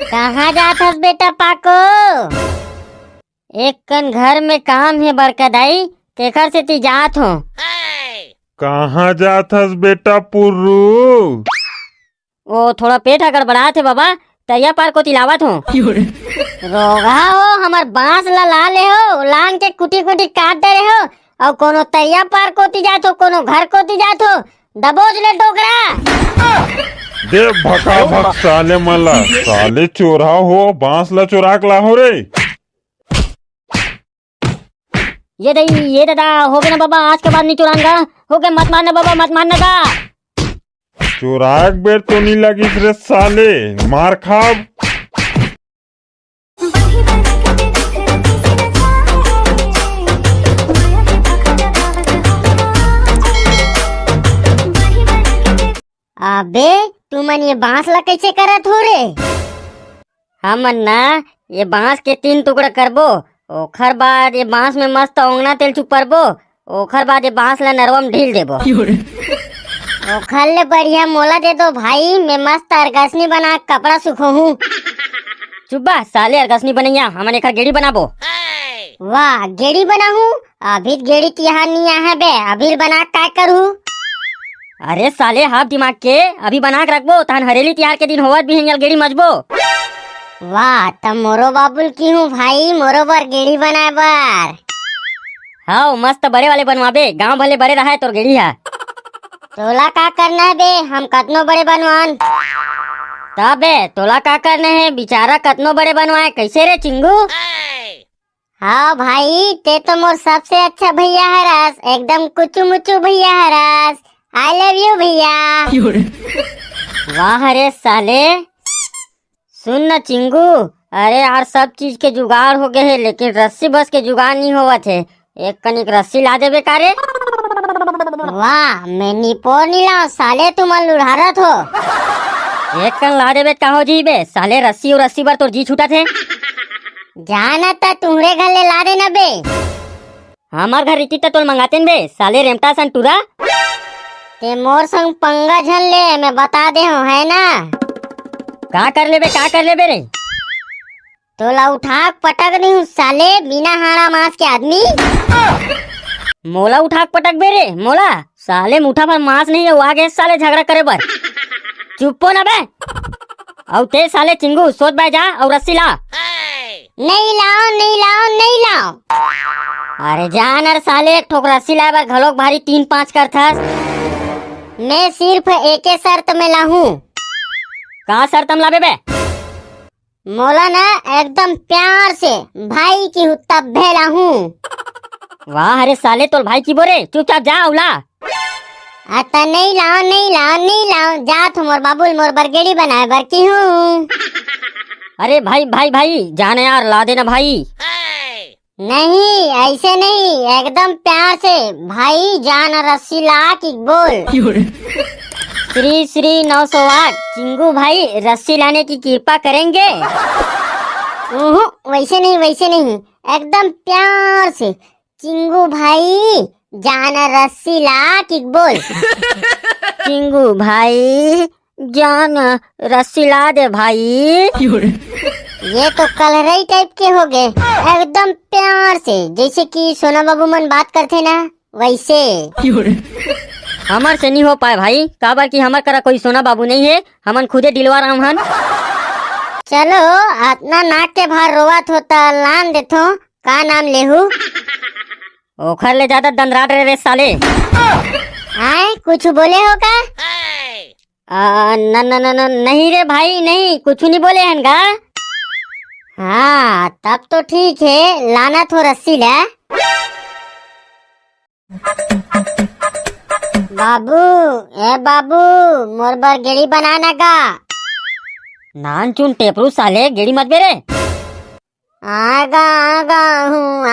कहाँ जात हस बेटा पाको? एक कन घर में काम है बरकदाई, तेखर से ती जात हो। कहाँ जात हस बेटा पुर्रू? ओ थोड़ा पेट ह गड़बड़ा थे बाबा, तैया पार को तिलावत हो। रोगा हो हमर बांस ला ले हो, लांग के कुटी कुटी काट दे रहे हो, और कोनो तैया पार कोती जात हो, कोनो घर कोती जात हो। दबोच ले डोकरा। दे भका भक साले मला, साले चोरा हो, बांस ला चोरा के लाहो रे। ये दादा हो गए ना बाबा, आज के बाद नहीं चुराऊंगा। हो गए, मत मारना बाबा, मत मारना दा। चोराक बेर तो नहीं लगी रे साले, मार खाब। अबे तू मन ये बांस ला कैसे करत हो रे? हमन ना ये बांस के 3 टुकड़ा करबो, ओखर बाद ये बांस में मस्त ओंगना तेल चुपरबो, ओखर बाद ये बांस ला नरवम ढील देबो। ओखर ले बढ़िया मोला दे दो भाई, मैं मस्त अरगसनी बना कपड़ा सुखो हूँ। चुप्पा साले, अरगसनी बनैया हमन एकर गेड़ी बनाबो। वाह गेड़ी बना हूँ, अभी गेड़ी तिहार नहीं आया बे, अभी बना काय करूँ? अरे साले हाफ दिमाग के, अभी बना के रखबो, तहन हरेली तिहार के दिन होवत भी है गेड़ी मजबो। वाह तब मोरो बाबुल की हूँ भाई, मोरो बर गेड़ी बनाए बर। हाँ मस्त बड़े वाले बनवाबे, गांव भले बड़े रहा है तोर गेड़ी है। तोला का करना है बे, हम कतनो बड़े बनवान। तब बे तोला का करना है, बेचारा कतनो बड़े बनवाए, कैसे रे चिंगू? हाँ भाई ते तो मोर सबसे अच्छा भैया हरस, एकदम कुचू मुचू भैया हरस। आई लव यू भैया। वाह रे साले, सुन न चिंगू, अरे यार सब चीज के जुगाड़ हो गए है, लेकिन रस्सी बस के जुगाड़ नहीं होवत है। एक कनिक रस्सी ला देबे का रे? वाह मैं निपोर नहीं लाऊं साले, तुम लुढ़ारत हो। एक कन ला देबे का हो जी बे साले, रस्सी और रस्सी बर तोर जी छूटत है। जाना ता तुम्हारे घर ले ला देना बे। हमार घर रीति ता तोल मंगाते बे साले, रेमटा सन टूरा। ते मोर संग पंगा झन ले, मैं बता दे हूँ है ना। का कर ले बे रे? तोला उठा पटक नहीं हूँ साले, बिना हाड़ा मांस के आदमी। मोला उठा पटक बे रे, मोला साले मुठा पर मांस नहीं है, वो आगे साले झगड़ा करे बर। चुप्पो ना बे। और ते साले चिंगू सोच बे जा और रस्सी ला। नहीं लाओ। अरे जानर साले, एक ठोक रस्सी ला बर घलोक भारी 3-5 कर था। मैं सिर्फ एक शर्त में लाहूं। का शर्त हम लाबे बे? मोला ना एकदम प्यार से भाई की हुत्ता भेला हूँ। वाह अरे साले, तोल भाई की बोरे, चुपचाप जा उला। अता नहीं लाओ, जा तुम मोर बाबुल मोर बरगेड़ी बनाए बर की हूँ। अरे भाई जाने यार, ला देना भाई। नहीं ऐसे नहीं, एकदम प्यार से भाई, जान रस्सी ला की बोल। श्री 908 चिंगू भाई रस्सी लाने की कृपा करेंगे। वैसे नहीं, एकदम प्यार से चिंगू भाई जाना रस्सी ला की बोल। चिंगू भाई जाना रस्सी ला दे भाई। ये तो कलरई टाइप के हो गए, एकदम प्यार से, जैसे कि सोना बाबू मन बात करते ना वैसे। हमार से नहीं हो पाए भाई, काबर की हमार करा कोई सोना बाबू नहीं है, हमन खुदे दिलवा रहा हन। चलो अपना नाक के भार रोवत होता, लान देथो, का नाम लेहू? ओखर ले ज्यादा दंदराट रे साले। आए कुछ बोले हो का? नहीं रे भाई, नहीं कुछ नहीं बोले हन गा। हाँ तब तो ठीक है, लाना तो रस्सी ला। बाबू मोर बर गेड़ी बनाना का। नान चुन टेपरू साले, गेड़ी मत बेरे। आगा हूँ।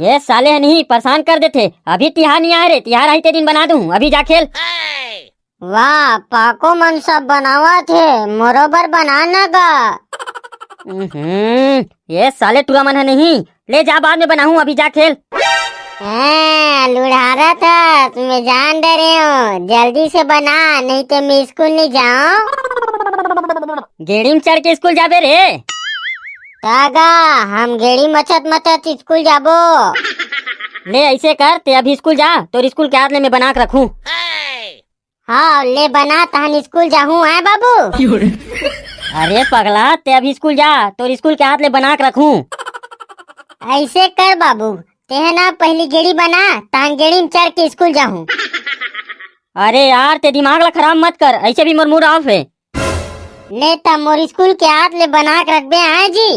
ये साले नहीं परेशान कर देते, अभी तिहार नहीं आए रे, तिहार आई ते दिन बना दूं, अभी जा खेल। वाह पाको मन सब बनावा थे, बरोबर बनाना का। ये साले टूरा मन है नहीं, ले जा बाद में बनाऊं, अभी जा खेल। लुढ़ारा था, तुम्हें जान दे रहे हो, जल्दी से बना, नहीं तो मैं स्कूल नहीं जाऊं। गेड़ी में चढ़ के स्कूल जाबे रे? कागा हम गेड़ी मचत मचत स्कूल जाबो। ले ऐसे कर, ते अभी स्कूल जा, तो स्कूल के हाथ ले मैं बना के रखूं। हाँ ले बना तहन स्कूल जाहूं है बाबू। अरे पगला, ते अभी स्कूल जा, तो स्कूल के हाथ ले बना के रखूं। ऐसे कर बाबू, ते है ना पहली गेड़ी बना तहन गेड़ी में चढ़ के स्कूल जाहूं। अरे यार ते दिमाग ला खराब मत कर, ऐसे भी मोर मूड ऑफ है। ले तब मोर स्कूल के हाथ ले बना के रखबे हैं जी।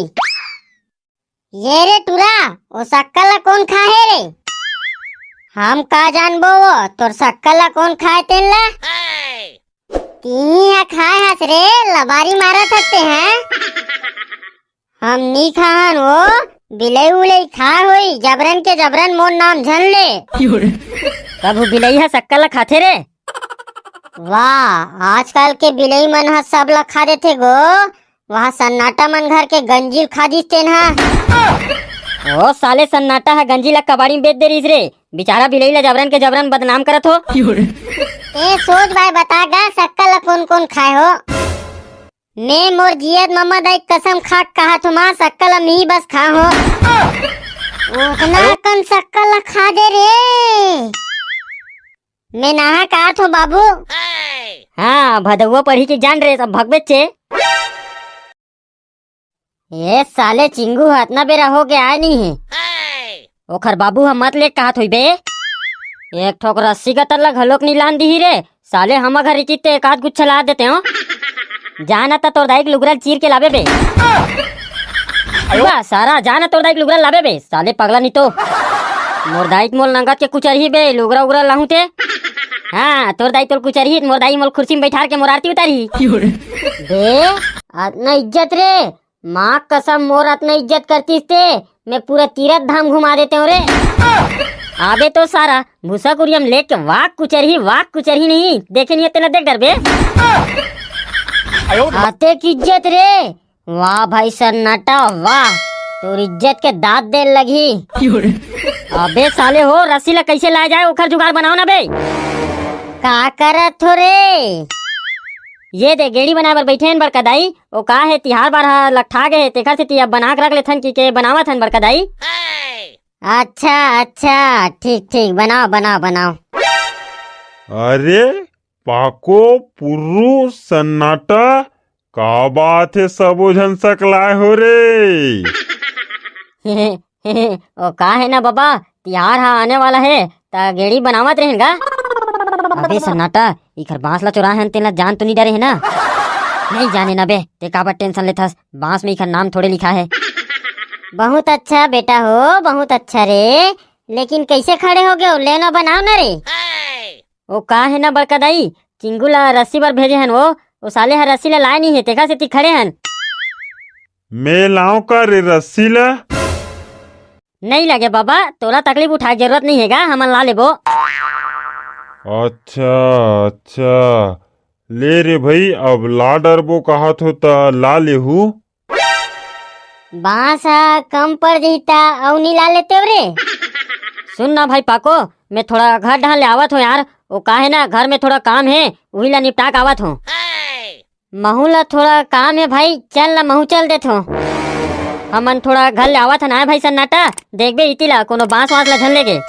ये रे टूरा, वो शक्कर ला कौन खाए रे? हम का जानबो वो तोर शक्कर ला कौन खाए तेन ला? तीही खाए हस रे, लबारी मारा सकते हैं। हम नी खाहन वो बिलई उलई खा होई, जबरन के जबरन मोर नाम झन ले। कब बिलई है शक्कर ला खाते रे? वाह, आजकल के बिलई मन ह सब ला खा देथे गो। वहाँ सन्नाटा मन घर के गंजील खा दिस तेन हा। ओ साले सन्नाटा है गंजी ला कबाड़ी में बेच दे रहीस रे, बेचारा बिलई ला जबरन के जबरन बदनाम करत हो। ए सोच भाई बतागा शक्कर ला कौन कौन खाए हो? मैं मोर जियत मम्मा दाई कसम खा कहा तुमा शक्कर ला मी बस खा हो। उतना कन शक्कर ला खा दे रे। मैं नहा काट हो बाबू। हाँ भदुआ पढ़ी की जान रे, सब भगवे चे। ये साले चिंगू इतना बेरा हो गया आए नहीं है। ओखर बाबू हम मत ले कहा थोई बे। एक ठोक रस्सी का तल्ला घलोक नहीं लान दी रे, साले हम घर चित्ते एक आध गुच्छा ला देते हो। जाना था तोर दाई के लुगरा चीर के लावे बे। सारा जाना तोर दाई के लुगरा लावे बे, साले पगला नहीं तो। मोर दाई मोल नंगत के कुचर ही बे, लुगरा उगरा लाहू ते। हाँ तोर दाई तोर कुचर ही, मोर दाई मोल कुर्सी में बैठा के मोर आरती उतारी। बे इतना इज्जत रे, माँ कसम मोर इतना इज्जत करतीस ते मैं पूरा तीरथ धाम घुमा देते हूँ रे। आबे तो सारा भूसा कुरियम लेके वाक कुचर ही नहीं देखे नहीं तेना देख डर बे। आते की इज्जत रे, वाह भाई सन्नाटा वाह, तोर इज्जत के दांत दे लगी। अबे साले हो रस्सी ला कैसे लाया जाए ओखर जुगाड़ बनाओ ना बे। का करत हो रे? ये दे गेड़ी बनाए बर बैठे हन बड़का दाई, ओ का है तिहार बार लट्ठा गए तेखर से तिया बना के रख लेथन की बनावत हन बड़का दाई। अच्छा अच्छा ठीक ठीक बनाओ बनाओ बनाओ। अरे पाको पुर्रू सन्नाटा, का बात है सबो झन सकलाए हो रे? ओ का है ना बाबा, तिहार हा आने वाला है ता गेड़ी बनावत रहेगा। अबे सन्नाटा, इखर बांस ला चुरा है तेला जान तो नहीं डरे है ना? नहीं जाने ना बे, ते काबर टेंशन लेथस, बांस में इखर नाम थोड़े लिखा है। बहुत अच्छा बेटा हो, बहुत अच्छा रे, लेकिन कैसे खड़े हो गए? लेना बनाओ ना रे। वो का है ना बड़का दाई, चिंगू ला रस्सी पर भेजे हन वो साले हर रस्सी ला लाए नहीं है तेखा से ती खड़े हन। मैं लाऊं का रे रस्सी ला? नहीं लगे बाबा, तोला तकलीफ उठाए जरूरत नहीं हैगा, हमन ला लेबो। अच्छा अच्छा ले रे भाई, अब ला डरबो कहत हो ता ला लेहू। बांस कम पड़ जीता और नहीं ला लेते रे। सुन ना भाई पाको, मैं थोड़ा घर ढाल ले आवत हूँ यार, वो का है ना घर में थोड़ा काम है वही ला निपटा के आवत हूँ। महू ला थोड़ा काम है भाई, चल ना महू चल देत हो। हमन थोड़ा घर ले आवत हन भाई सन्नाटा, देख बे इती ला कोनो बांस वांस ला झन लेगे।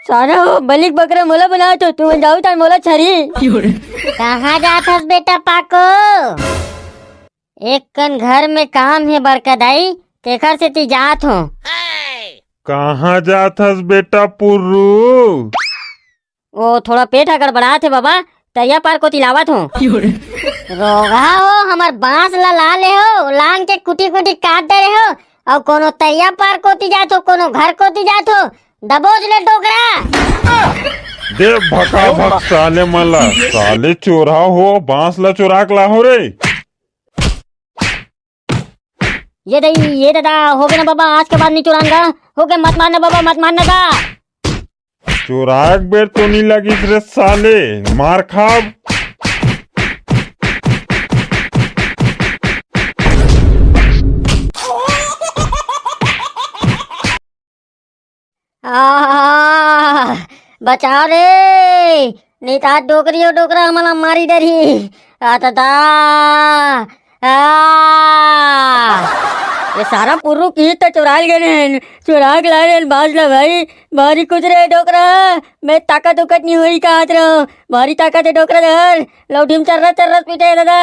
सारा हो बलिक बकरा मोला बना तो तू जाऊ तार मोला छरी। कहाँ जात हस बेटा पाको? एक कन घर में काम है बड़का दाई, तेखर से ती जात हो। कहाँ जात हस बेटा पुर्रू? वो थोड़ा पेट गड़बड़ात है बाबा, तैया पार को तिलावत हो। रोगा हो हमर बांस ला ले हो, लांग के कुटी कुटी काट दे रहे हो, और कोनो तैया पार कोती जात हो, कोनो घर कोती जात हो, दबोच ले डोकरा। दे भका भक साले मला, साले चोरा हो, बांस ला चोरा के ला हो रे। ये दादा हो गए ना बाबा, आज के बाद नहीं चुराऊंगा, हो गए मत मारना बाबा, मत मारना दा। चोराक बेर तो नहीं लगी रे साले, मार खाब। बचाओ रे, नहीं तो डोकरी हो डोकरा हमारा मारी डरी। दादा ये सारा पुर्रू की तो चुराल गए चुरा के लाए बाज ला भाई भारी कुछ रे डोकरा मैं ताकत उकत नहीं हुई कहा रहा भारी ताकत है डोकरा धर लौटीम चर्रा पीटे दादा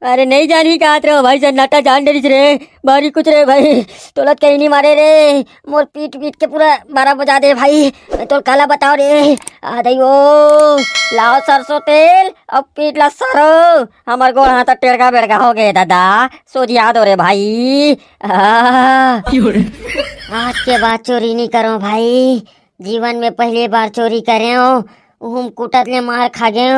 अरे नहीं जानी कहा रहो भाई सन्नाटा जान डरी रे भारी कुछ रे भाई तोलत कहीं नहीं मारे रे मोर पीट के पूरा 12 बजा दे भाई मैं तो काला बताओ रे आ दई ओ लाओ सरसों तेल अब पीट ला सरो हमार गोड़ हाथ टेढ़ा बेड़गा हो गए दादा सोझिया दो रे भाई आज के बाद चोरी नहीं करो भाई जीवन में पहली बार चोरी करे हो कुटत ले मार खा गए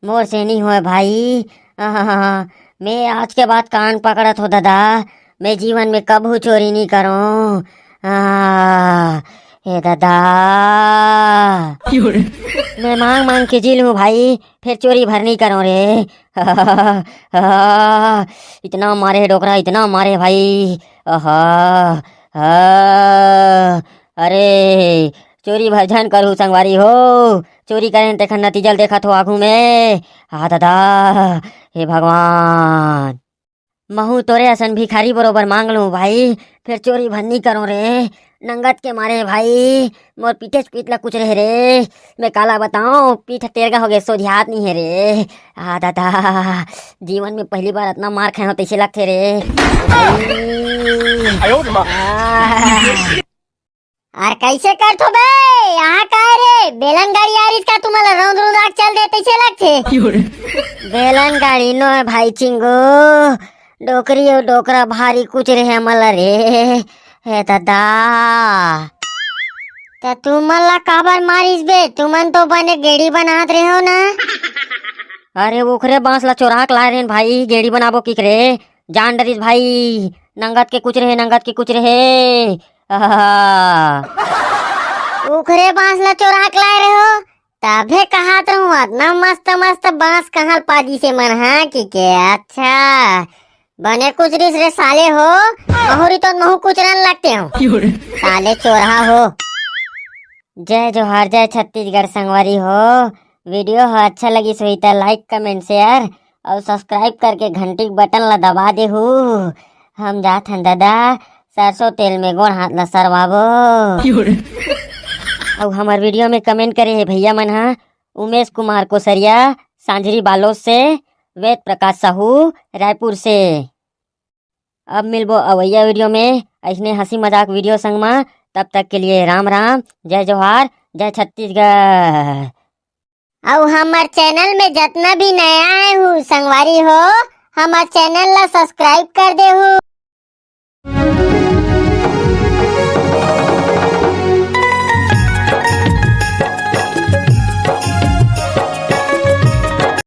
मोर से नहीं हुए भाई मैं आज के बाद कान पकड़त हो दादा मैं जीवन में कभी चोरी नहीं करूं हे दादा मैं मांग के जी लूं भाई फिर चोरी भर नहीं करूं रे इतना मारे डोकरा इतना मारे भाई अरे चोरी भजन करूँ संगवारी हो चोरी करें तेखा नतीजल देखा तो आगू में दादा हे भगवान महू तोरे असन भिखारी बरोबर मांग लूं भाई फिर चोरी भन्नी करूं रे नंगत के मारे भाई मोर पीठे पीटला कुछ रहे रे मैं काला बताऊं पीठ तेरगा हो गए सोझियात नहीं है रे दादा जीवन में पहली बार इतना मार खाए हो तैसे लगते रे अरे कैसे कर थो बे यहाँ का रे बेलन गाड़ी आ रही का तुम्हाला रौंद आग चल दे तैसे लगते बेलन गाड़ी नो है भाई चिंगो डोकरी और डोकरा भारी कुछ रहे मला रे हे दादा तो तुम्हाला काबर मारिस बे तुमन तो बने गेड़ी बनात रहे हो ना अरे उखरे बांस ला चोरा के लाए रे भाई गेड़ी बनाबो की करे जान डरिस भाई नंगत के कुछ रहे उखरे बांस ला चोरा के लाए रहे हो तभे कहा रहूँ इतना मस्त मस्त बांस कहाँ पादी से मन है कि के अच्छा बने कुछ रिस रे साले हो महुरी तो महू कुछ रन लगते हो साले चोरा हो जय जोहार जय छत्तीसगढ़ संगवारी हो वीडियो हो अच्छा लगी सो तो लाइक कमेंट शेयर और सब्सक्राइब करके घंटी बटन ला दबा दे हो हम जात हन दादा सरसों तेल में गोड़ हाथ ला सरवाबो और हमार वीडियो में कमेंट करे है भैया मन हा उमेश कुमार कोसरिया सांझरी बालोद से वेद प्रकाश साहू रायपुर से अब मिलबो अवैया वीडियो में ऐसने हंसी मजाक वीडियो संग में तब तक के लिए राम राम जय जोहार जय छत्तीसगढ़ और हमार चैनल में जितना भी नया है हूँ संगवारी हो हमार चैनल ला सब्सक्राइब कर दे हूँ।